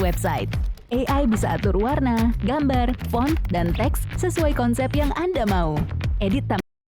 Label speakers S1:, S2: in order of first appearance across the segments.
S1: website. AI bisa atur warna, gambar, font, dan teks sesuai konsep yang Anda mau. Edit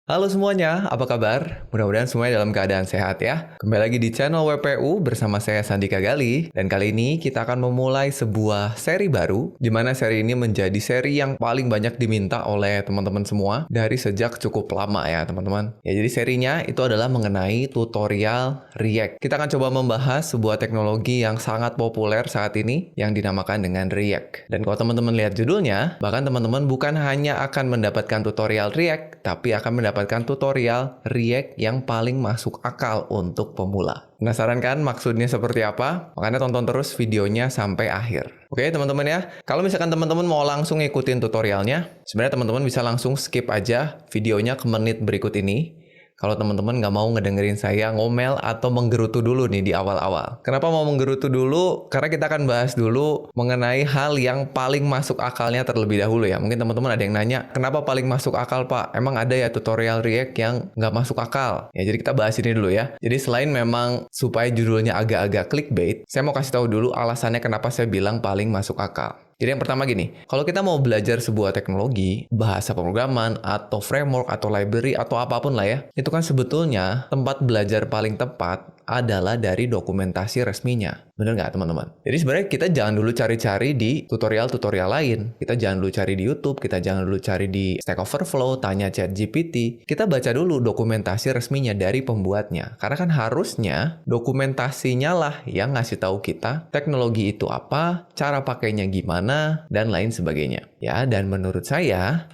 S2: Halo semuanya, apa kabar? Mudah-mudahan semuanya dalam keadaan sehat ya. Kembali lagi di channel WPU bersama saya Sandika Gali. Dan kali ini kita akan memulai sebuah seri baru, di mana seri ini menjadi seri yang paling banyak diminta oleh teman-teman semua dari sejak cukup lama ya teman-teman. Ya, jadi serinya itu adalah mengenai tutorial React. Kita akan coba membahas sebuah teknologi yang sangat populer saat ini yang dinamakan dengan React. Dan kalau teman-teman lihat judulnya, bahkan teman-teman bukan hanya akan mendapatkan tutorial React, tapi akan mendapatkan tutorial React yang paling masuk akal untuk pemula. Penasaran kan maksudnya seperti apa? Makanya tonton terus videonya sampai akhir. Oke teman-teman ya, kalau misalkan teman-teman mau langsung ngikutin tutorialnya, sebenarnya teman-teman bisa langsung skip aja videonya ke menit berikut ini. Kalau teman-teman nggak mau ngedengerin saya ngomel atau menggerutu dulu nih di awal-awal. Kenapa mau menggerutu dulu? Karena kita akan bahas dulu mengenai hal yang paling masuk akalnya terlebih dahulu ya. Mungkin teman-teman ada yang nanya, kenapa paling masuk akal Pak? Emang ada ya tutorial React yang nggak masuk akal? Ya jadi kita bahas ini dulu ya. Jadi selain memang supaya judulnya agak-agak clickbait, saya mau kasih tahu dulu alasannya kenapa saya bilang paling masuk akal. Jadi yang pertama gini, kalau kita mau belajar sebuah teknologi, bahasa pemrograman, atau framework, atau library, atau apapun lah ya, itu kan sebetulnya tempat belajar paling tepat adalah dari dokumentasi resminya. Bener nggak teman-teman? Jadi sebenarnya kita jangan dulu cari-cari di tutorial-tutorial lain. Kita jangan dulu cari di YouTube, kita jangan dulu cari di Stack Overflow, tanya ChatGPT. Kita baca dulu dokumentasi resminya dari pembuatnya. Karena kan harusnya dokumentasinya lah yang ngasih tahu kita teknologi itu apa, cara pakainya gimana, dan lain sebagainya. Ya, dan menurut saya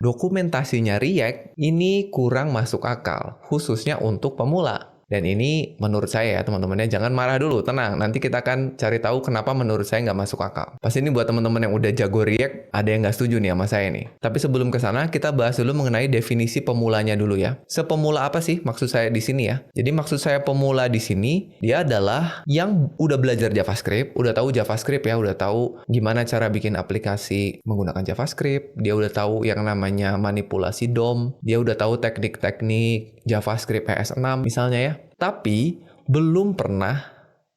S2: dokumentasinya React ini kurang masuk akal, khususnya untuk pemula. Dan ini menurut saya ya teman-temannya, jangan marah dulu, tenang. Nanti kita akan cari tahu kenapa menurut saya nggak masuk akal. Pasti ini buat teman-teman yang udah jago React, ada yang nggak setuju nih sama saya nih. Tapi sebelum ke sana, kita bahas dulu mengenai definisi pemulanya dulu ya. Sepemula apa sih maksud saya di sini ya? Jadi maksud saya pemula di sini, dia adalah yang udah belajar JavaScript, udah tahu JavaScript ya, udah tahu gimana cara bikin aplikasi menggunakan JavaScript, dia udah tahu yang namanya manipulasi DOM, dia udah tahu teknik-teknik JavaScript PS6 misalnya ya. Tapi belum pernah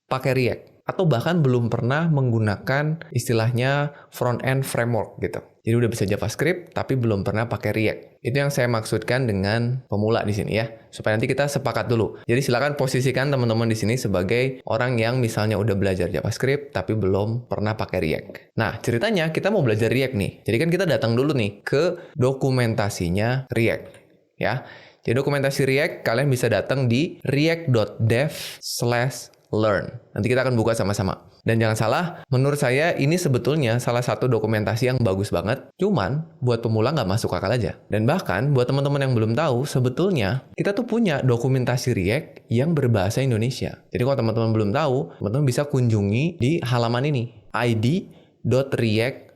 S2: pakai React atau bahkan belum pernah menggunakan istilahnya front-end framework gitu. Jadi udah bisa JavaScript tapi belum pernah pakai React. Itu yang saya maksudkan dengan pemula di sini ya. Supaya nanti kita sepakat dulu. Jadi silakan posisikan teman-teman di sini sebagai orang yang misalnya udah belajar JavaScript tapi belum pernah pakai React. Nah, ceritanya kita mau belajar React nih. Jadi kan kita datang dulu nih ke dokumentasinya React ya. Jadi dokumentasi React kalian bisa datang di react.dev/learn. Nanti kita akan buka sama-sama. Dan jangan salah, menurut saya ini sebetulnya salah satu dokumentasi yang bagus banget. Cuman buat pemula nggak masuk akal aja. Dan bahkan buat teman-teman yang belum tahu, sebetulnya kita tuh punya dokumentasi React yang berbahasa Indonesia. Jadi kalau teman-teman belum tahu, teman-teman bisa kunjungi di halaman ini, id.react.dev.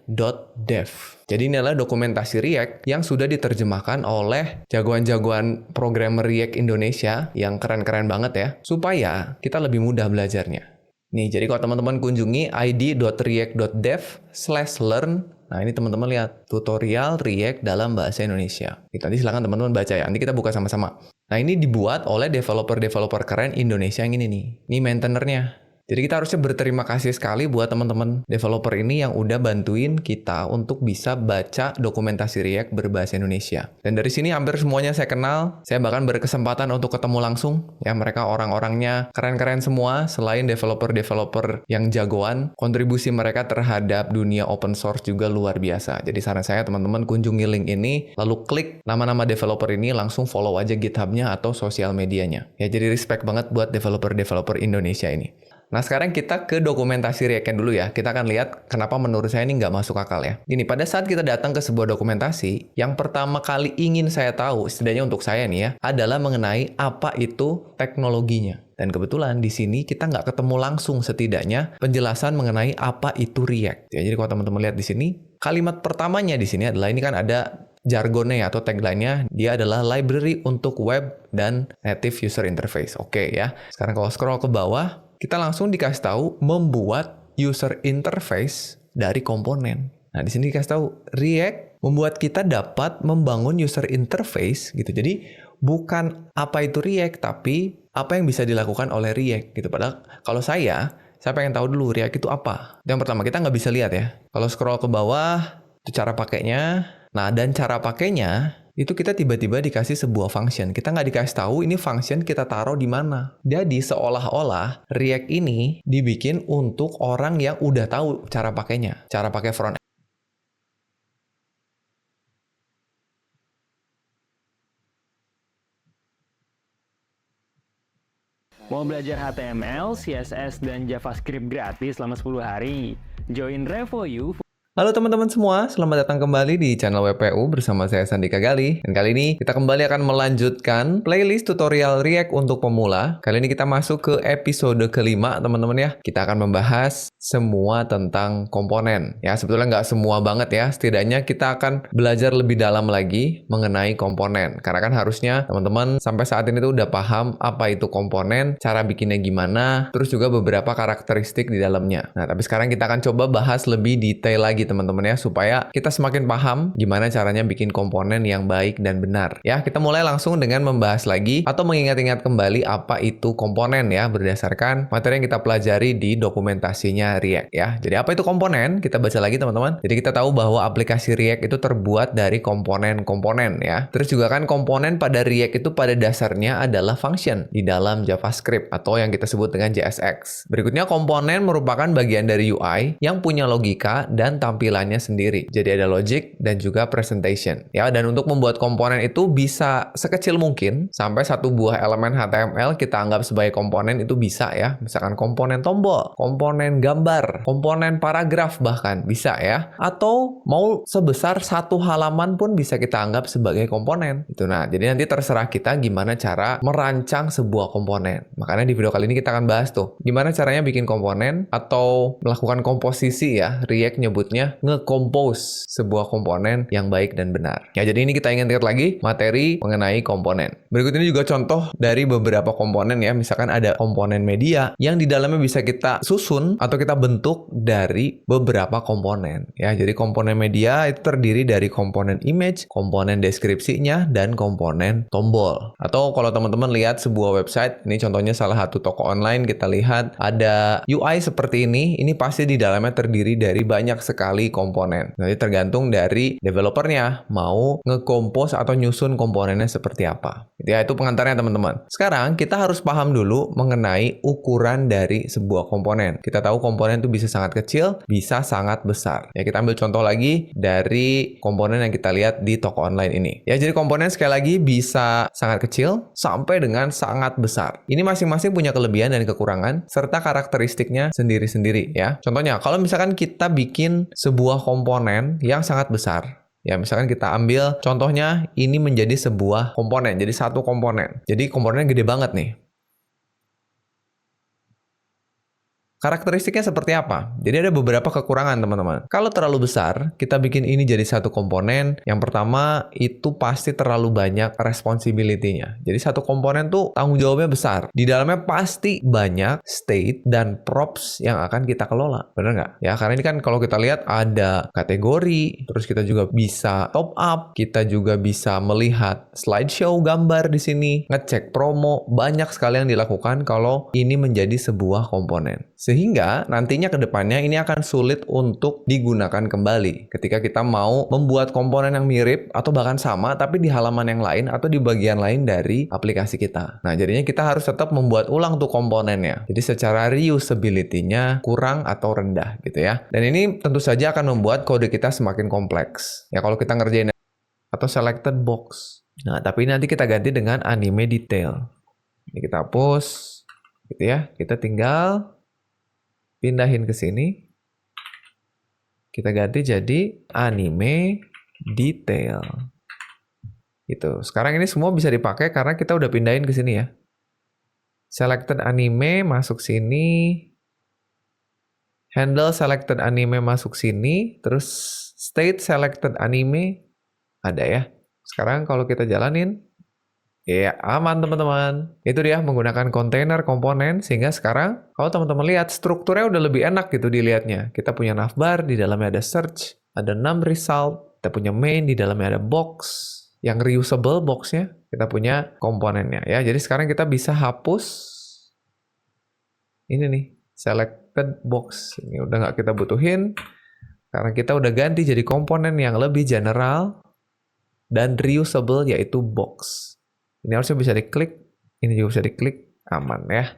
S2: Jadi ini adalah dokumentasi React yang sudah diterjemahkan oleh jagoan-jagoan programmer React Indonesia yang keren-keren banget ya, supaya kita lebih mudah belajarnya. Nih, jadi kalau teman-teman kunjungi id.react.dev/learn, nah ini teman-teman lihat, tutorial React dalam bahasa Indonesia. Nanti silakan teman-teman baca ya, nanti kita buka sama-sama. Nah ini dibuat oleh developer-developer keren Indonesia yang ini nih. Ini maintainernya. Jadi kita harusnya berterima kasih sekali buat teman-teman developer ini yang udah bantuin kita untuk bisa baca dokumentasi React berbahasa Indonesia. Dan dari sini hampir semuanya saya kenal. Saya bahkan berkesempatan untuk ketemu langsung. Ya, mereka orang-orangnya keren-keren semua. Selain developer-developer yang jagoan, kontribusi mereka terhadap dunia open source juga luar biasa. Jadi saran saya teman-teman kunjungi link ini, lalu klik nama-nama developer ini, langsung follow aja GitHub-nya atau sosial medianya. Ya, jadi respect banget buat developer-developer Indonesia ini. Nah sekarang kita ke dokumentasi React dulu ya. Kita akan lihat kenapa menurut saya ini nggak masuk akal ya. Gini, pada saat kita datang ke sebuah dokumentasi, yang pertama kali ingin saya tahu, setidaknya untuk saya nih ya, adalah mengenai apa itu teknologinya. Dan kebetulan di sini kita nggak ketemu langsung setidaknya penjelasan mengenai apa itu React. Ya, jadi kalau teman-teman lihat di sini, kalimat pertamanya di sini adalah, ini kan ada jargonnya atau tagline-nya, dia adalah library untuk web dan native user interface. Oke ya. Sekarang kalau scroll ke bawah, kita langsung dikasih tahu membuat user interface dari komponen. Nah, di sini dikasih tahu React membuat kita dapat membangun user interface gitu. Jadi bukan apa itu React, tapi apa yang bisa dilakukan oleh React gitu. Padahal kalau saya Saya pengen tahu dulu React itu apa. Yang pertama, kita nggak bisa lihat ya. Kalau scroll ke bawah, itu cara pakainya. Nah, dan cara pakainya, itu kita tiba-tiba dikasih sebuah function. Kita nggak dikasih tahu ini function kita taruh di mana. Jadi, seolah-olah React ini dibikin untuk orang yang udah tahu cara pakainya. Cara pakai front.
S3: Mau belajar HTML, CSS, dan JavaScript gratis selama 10 hari? Join RevoU.
S2: Halo teman-teman semua, selamat datang kembali di channel WPU bersama saya Sandika Gali. Dan kali ini kita kembali akan melanjutkan playlist tutorial React untuk pemula. Kali ini kita masuk ke episode kelima teman-teman ya. Kita akan membahas semua tentang komponen. Ya sebetulnya nggak semua banget ya, setidaknya kita akan belajar lebih dalam lagi mengenai komponen. Karena kan harusnya teman-teman sampai saat ini tuh udah paham apa itu komponen, cara bikinnya gimana, terus juga beberapa karakteristik di dalamnya. Nah tapi sekarang kita akan coba bahas lebih detail lagi teman-teman ya, supaya kita semakin paham gimana caranya bikin komponen yang baik dan benar. Ya, kita mulai langsung dengan membahas lagi atau mengingat-ingat kembali apa itu komponen ya, berdasarkan materi yang kita pelajari di dokumentasinya React ya. Jadi apa itu komponen? Kita baca lagi teman-teman. Jadi kita tahu bahwa aplikasi React itu terbuat dari komponen-komponen ya. Terus juga kan komponen pada React itu pada dasarnya adalah function di dalam JavaScript atau yang kita sebut dengan JSX. Berikutnya komponen merupakan bagian dari UI yang punya logika dan tampilannya sendiri. Jadi ada logic dan juga presentation. Ya, dan untuk membuat komponen itu bisa sekecil mungkin sampai satu buah elemen HTML kita anggap sebagai komponen itu bisa ya. Misalkan komponen tombol, komponen gambar, komponen paragraf bahkan bisa ya. Atau mau sebesar satu halaman pun bisa kita anggap sebagai komponen. Itu nah, jadi nanti terserah kita gimana cara merancang sebuah komponen. Makanya di video kali ini kita akan bahas tuh gimana caranya bikin komponen atau melakukan komposisi ya. React nyebutnya nge-compose sebuah komponen yang baik dan benar. Ya, jadi ini kita ingat-ingat lagi materi mengenai komponen. Berikut ini juga contoh dari beberapa komponen ya. Misalkan ada komponen media yang di dalamnya bisa kita susun atau kita bentuk dari beberapa komponen. Ya, jadi komponen media itu terdiri dari komponen image, komponen deskripsinya, dan komponen tombol. Atau kalau teman-teman lihat sebuah website, ini contohnya salah satu toko online, kita lihat ada UI seperti ini pasti di dalamnya terdiri dari banyak sekali komponen. Nanti tergantung dari developernya mau nge-compose atau nyusun komponennya seperti apa. Ya, itu pengantarnya teman-teman. Sekarang kita harus paham dulu mengenai ukuran dari sebuah komponen. Kita tahu komponen itu bisa sangat kecil, bisa sangat besar. Ya, kita ambil contoh lagi dari komponen yang kita lihat di toko online ini. Ya, jadi komponen sekali lagi bisa sangat kecil sampai dengan sangat besar. Ini masing-masing punya kelebihan dan kekurangan serta karakteristiknya sendiri-sendiri ya. Contohnya, kalau misalkan kita bikin sebuah komponen yang sangat besar. Ya, misalkan kita ambil contohnya ini menjadi sebuah komponen, jadi satu komponen. Jadi komponennya gede banget nih. Karakteristiknya seperti apa? Jadi ada beberapa kekurangan teman-teman. Kalau terlalu besar, kita bikin ini jadi satu komponen. Yang pertama, itu pasti terlalu banyak responsibility-nya. Jadi satu komponen tuh tanggung jawabnya besar. Di dalamnya pasti banyak state dan props yang akan kita kelola. Bener nggak? Ya, karena ini kan kalau kita lihat ada kategori, terus kita juga bisa top up, kita juga bisa melihat slideshow gambar di sini, ngecek promo, banyak sekali yang dilakukan kalau ini menjadi sebuah komponen. Sehingga nantinya ke depannya ini akan sulit untuk digunakan kembali ketika kita mau membuat komponen yang mirip atau bahkan sama tapi di halaman yang lain atau di bagian lain dari aplikasi kita. Nah, jadinya kita harus tetap membuat ulang tuh komponennya. Jadi secara reusability-nya kurang atau rendah gitu ya. Dan ini tentu saja akan membuat kode kita semakin kompleks. Ya, kalau kita ngerjain atau selected box. Nah, tapi nanti kita ganti dengan anime detail. Ini kita hapus gitu ya. Kita tinggal pindahin ke sini. Kita ganti jadi anime detail. Gitu. Sekarang ini semua bisa dipakai karena kita udah pindahin ke sini ya. Selected anime masuk sini. Handle selected anime masuk sini. Terus state selected anime ada ya. Sekarang kalau kita jalanin, ya, aman teman-teman. Itu dia menggunakan kontainer komponen sehingga sekarang kalau teman-teman lihat strukturnya udah lebih enak gitu dilihatnya. Kita punya navbar, di dalamnya ada search, ada num result, kita punya main, di dalamnya ada box, yang reusable boxnya, kita punya komponennya ya. Jadi sekarang kita bisa hapus ini nih, selected Notepad box. Ini udah nggak kita butuhin karena kita udah ganti jadi komponen yang lebih general dan reusable, yaitu box. Ini harusnya bisa diklik, ini juga bisa diklik, aman ya.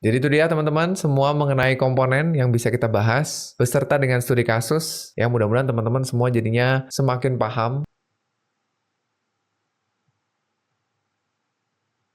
S2: Jadi itu dia teman-teman, semua mengenai komponen yang bisa kita bahas beserta dengan studi kasus yang mudah-mudahan teman-teman semua jadinya semakin paham